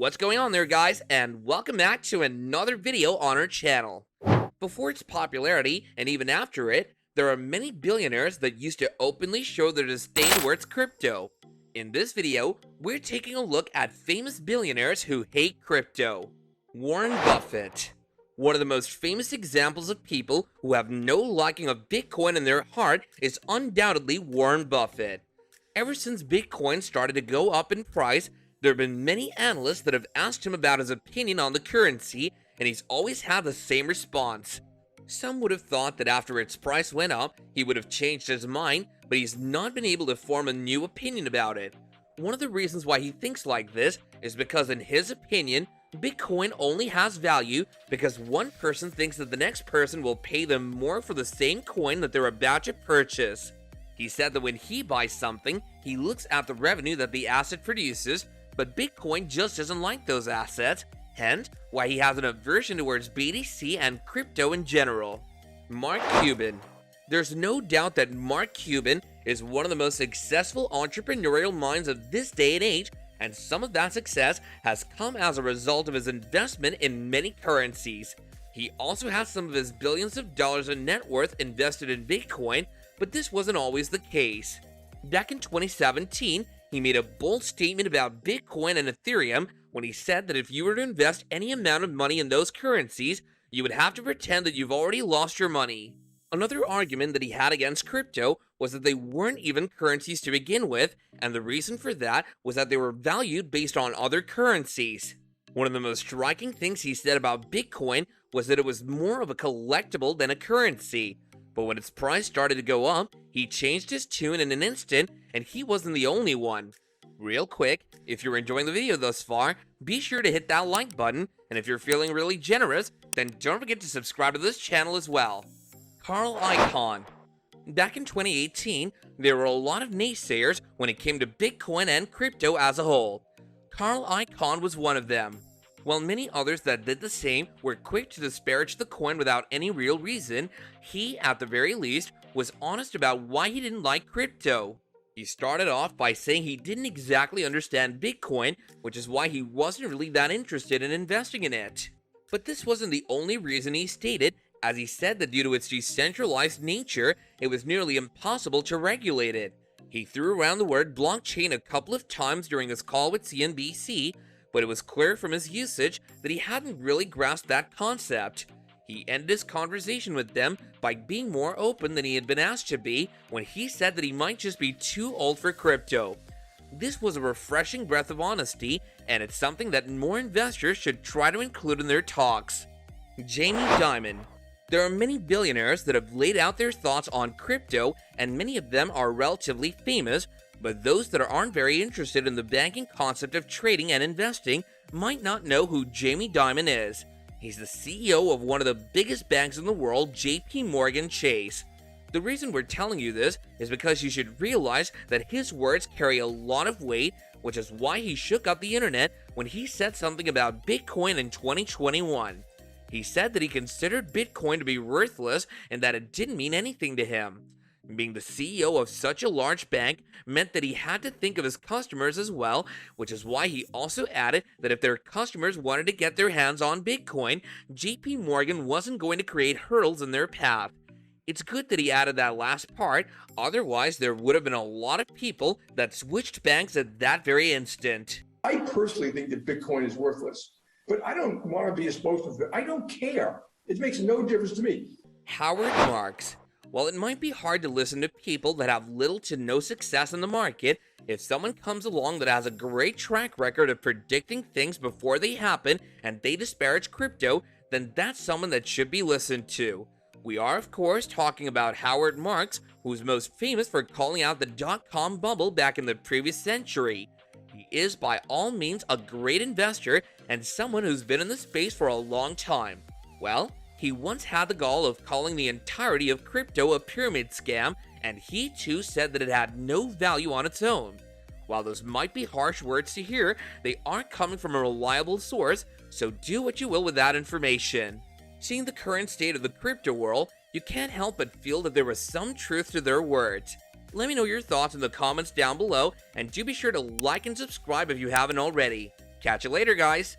What's going on there, guys, and welcome back to another video on our channel. Before its popularity, and even after it, there are many billionaires that used to openly show their disdain towards crypto. In this video, we're taking a look at famous billionaires who hate crypto. Warren Buffett. One of the most famous examples of people who have no liking of Bitcoin in their heart is undoubtedly Warren Buffett. Ever since Bitcoin started to go up in price, there have been many analysts that have asked him about his opinion on the currency, and he's always had the same response. Some would have thought that after its price went up, he would have changed his mind, but he's not been able to form a new opinion about it. One of the reasons why he thinks like this is because, in his opinion, Bitcoin only has value because one person thinks that the next person will pay them more for the same coin that they're about to purchase. He said that when he buys something, he looks at the revenue that the asset produces, but Bitcoin just doesn't like those assets, hence why he has an aversion towards BTC and crypto in general. Mark Cuban. There's no doubt that Mark Cuban is one of the most successful entrepreneurial minds of this day and age, and some of that success has come as a result of his investment in many currencies. He also has some of his billions of dollars in net worth invested in Bitcoin, but this wasn't always the case. Back in 2017, he made a bold statement about Bitcoin and Ethereum when he said that if you were to invest any amount of money in those currencies, you would have to pretend that you've already lost your money. Another argument that he had against crypto was that they weren't even currencies to begin with, and the reason for that was that they were valued based on other currencies. One of the most striking things he said about Bitcoin was that it was more of a collectible than a currency. But when its price started to go up, he changed his tune in an instant, and he wasn't the only one. Real quick, if you're enjoying the video thus far, be sure to hit that like button, and if you're feeling really generous, then don't forget to subscribe to this channel as well. Carl Icahn. Back in 2018, there were a lot of naysayers when it came to Bitcoin and crypto as a whole. Carl Icahn was one of them. While many others that did the same were quick to disparage the coin without any real reason, he, at the very least, was honest about why he didn't like crypto. He started off by saying he didn't exactly understand Bitcoin, which is why he wasn't really that interested in investing in it. But this wasn't the only reason he stated, as he said that due to its decentralized nature, it was nearly impossible to regulate it. He threw around the word blockchain a couple of times during his call with CNBC, but it was clear from his usage that he hadn't really grasped that concept. He ended his conversation with them by being more open than he had been asked to be when he said that he might just be too old for crypto. This was a refreshing breath of honesty, and it's something that more investors should try to include in their talks. Jamie Dimon. There are many billionaires that have laid out their thoughts on crypto, and many of them are relatively famous, but those that aren't very interested in the banking concept of trading and investing might not know who Jamie Dimon is. He's the CEO of one of the biggest banks in the world, JP Chase. The reason we're telling you this is because you should realize that his words carry a lot of weight, which is why he shook up the internet when he said something about Bitcoin in 2021. He said that he considered Bitcoin to be worthless and that it didn't mean anything to him. Being the CEO of such a large bank meant that he had to think of his customers as well, which is why he also added that if their customers wanted to get their hands on Bitcoin, JP Morgan wasn't going to create hurdles in their path. It's good that he added that last part, otherwise there would have been a lot of people that switched banks at that very instant. I personally think that Bitcoin is worthless, but I don't want to be a spokesman. I don't care. It makes no difference to me. Howard Marks. While it might be hard to listen to people that have little to no success in the market, if someone comes along that has a great track record of predicting things before they happen and they disparage crypto, then that's someone that should be listened to. We are, of course, talking about Howard Marks, who's most famous for calling out the dot-com bubble back in the previous century. He is by all means a great investor and someone who's been in the space for a long time. Well, he once had the gall of calling the entirety of crypto a pyramid scam, and he too said that it had no value on its own. While those might be harsh words to hear, they are coming from a reliable source, so do what you will with that information. Seeing the current state of the crypto world, you can't help but feel that there was some truth to their words. Let me know your thoughts in the comments down below, and do be sure to like and subscribe if you haven't already. Catch you later, guys.